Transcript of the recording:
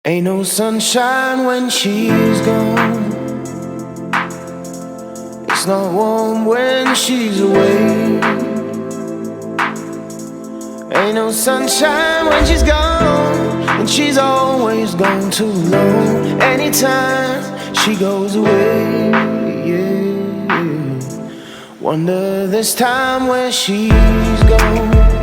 Ain't no sunshine when she's gone. It's not warm when she's away. Ain't no sunshine when she's gone, and she's always gone too long. Anytime she goes away, yeah. Wonder this time where she's gone.